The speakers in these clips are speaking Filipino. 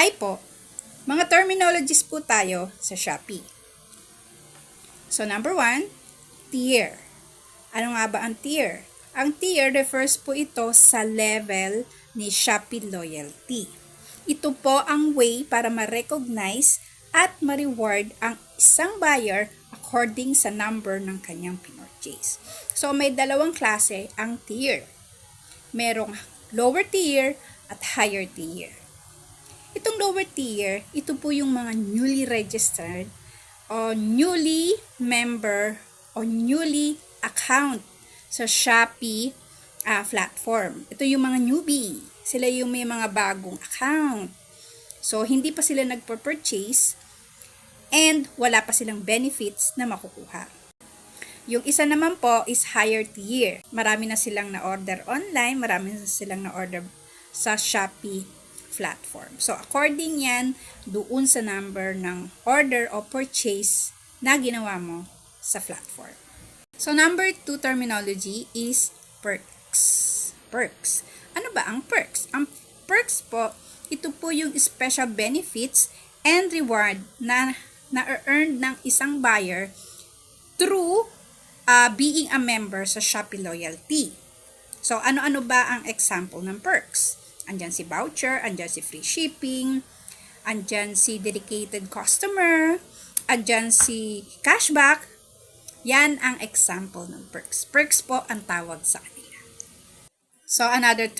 Hi po! Mga terminologies po tayo sa Shopee. So number 1, tier. Ano nga ba ang tier? Ang tier refers po ito sa level ni Shopee Loyalty. Ito po ang way para ma-recognize at ma-reward ang isang buyer according sa number ng kanyang pinurchase. So may dalawang klase ang tier. Merong lower tier at higher tier. Itong lower tier, ito po yung mga newly registered o newly member o newly account sa Shopee platform. Ito yung mga newbie. Sila yung may mga bagong account. So, hindi pa sila nagpo-purchase and wala pa silang benefits na makukuha. Yung isa naman po is higher tier. Marami na silang na-order online, marami na silang na-order sa Shopee platform. So, according yan, doon sa number ng order o purchase na ginawa mo sa platform. So, number 2 terminology is perks. Perks. Ano ba ang perks? Ang perks po, ito po yung special benefits and reward na na-earn ng isang buyer through being a member sa Shopee Loyalty. So, ano-ano ba ang example ng perks? Andyan si voucher, andyan si free shipping, andyan si dedicated customer, andyan si cashback. Yan ang example ng perks. Perks po ang tawag sa kanila. So, another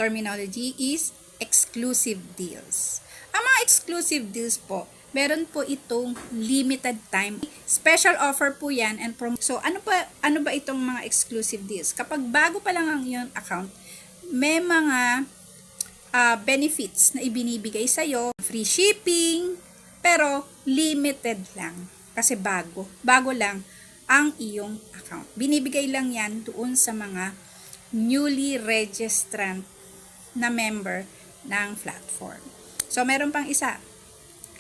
terminology is exclusive deals. Ang mga exclusive deals po, meron po itong limited time. Special offer po yan and so ano ba itong mga exclusive deals? Kapag bago pa lang ang iyong account, may mga benefits na ibinibigay sa'yo, free shipping, pero limited lang. Kasi bago lang ang iyong account. Binibigay lang yan doon sa mga newly registrant na member ng platform. So, meron pang isa.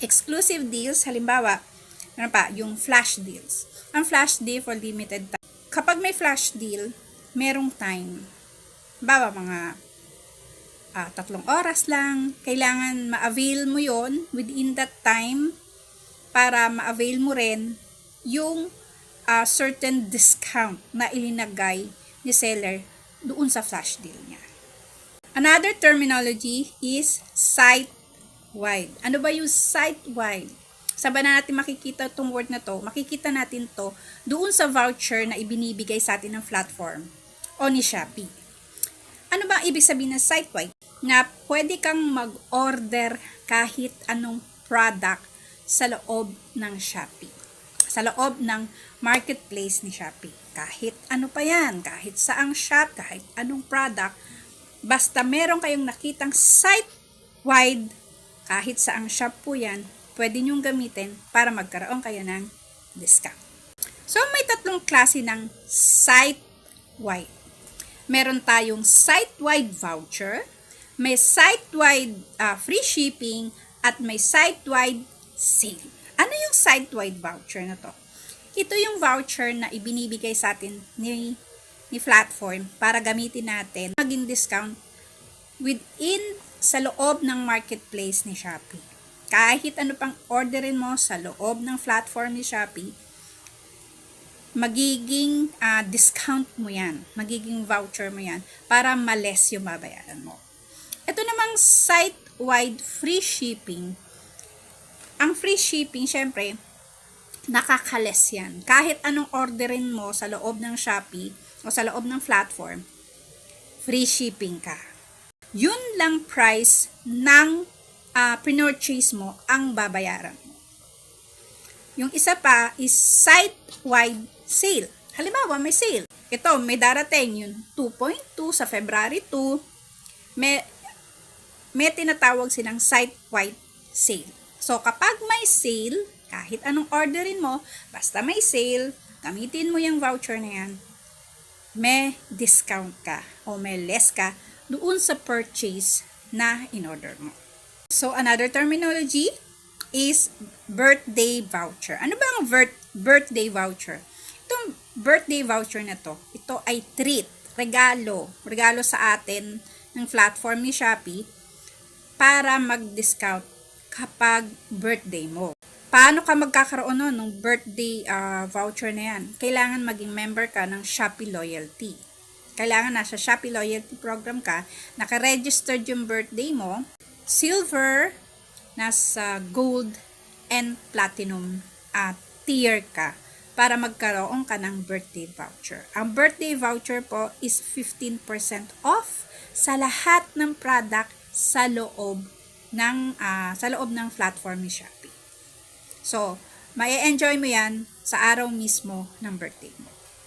Exclusive deals, halimbawa, meron pa, yung flash deals. Ang flash deal for limited time. Kapag may flash deal, merong time. Halimbawa, mga 3 oras lang. Kailangan ma-avail mo yon within that time para ma-avail mo rin yung certain discount na ilinagay ni seller doon sa flash deal niya. Another terminology is site-wide. Ano ba yung site-wide? Saan na natin makikita itong word na to? Makikita natin to doon sa voucher na ibinibigay sa atin ng platform o ni Shopee. Ano ba ang ibig sabihin ng site-wide? Na pwede kang mag-order kahit anong product sa loob ng Shopee. Sa loob ng marketplace ni Shopee. Kahit ano pa yan, kahit saang shop, kahit anong product, basta meron kayong nakitang site-wide, kahit saang shop po yan, pwede nyong gamitin para magkaroon kayo ng discount. So, may 3 klase ng site-wide. Meron tayong site-wide voucher, may site-wide free shipping, at may site-wide sale. Ano yung site-wide voucher na to? Ito yung voucher na ibinibigay sa atin ni platform para gamitin natin maging discount within sa loob ng marketplace ni Shopee. Kahit ano pang orderin mo sa loob ng platform ni Shopee, magiging discount mo yan, magiging voucher mo yan para ma-less yung babayaran mo. Ito namang site-wide free shipping. Ang free shipping, syempre, nakaka-less yan. Kahit anong orderin mo sa loob ng Shopee o sa loob ng platform, free shipping ka. Yun lang price ng pinurchase mo ang babayaran mo. Yung isa pa is site-wide sale. Halimbawa, may sale. Ito, may darating yung 2.2 sa February 2. May tinatawag silang site-wide sale. So, kapag may sale, kahit anong orderin mo, basta may sale, gamitin mo yung voucher na yan, may discount ka o may less ka doon sa purchase na in-order mo. So, another terminology is birthday voucher. Ano ba ang birthday voucher? Itong birthday voucher na to, ito ay treat, regalo sa atin ng platform ni Shopee para mag-discount kapag birthday mo. Paano ka magkakaroon ng birthday voucher na yan? Kailangan maging member ka ng Shopee Loyalty. Kailangan nasa Shopee Loyalty program ka, naka-registered yung birthday mo, silver, nasa gold, and platinum tier ka para magkaroon ka ng birthday voucher. Ang birthday voucher po is 15% off sa lahat ng product sa loob ng platform ni Shopee. So, mai-enjoy mo yan sa araw mismo ng birthday mo.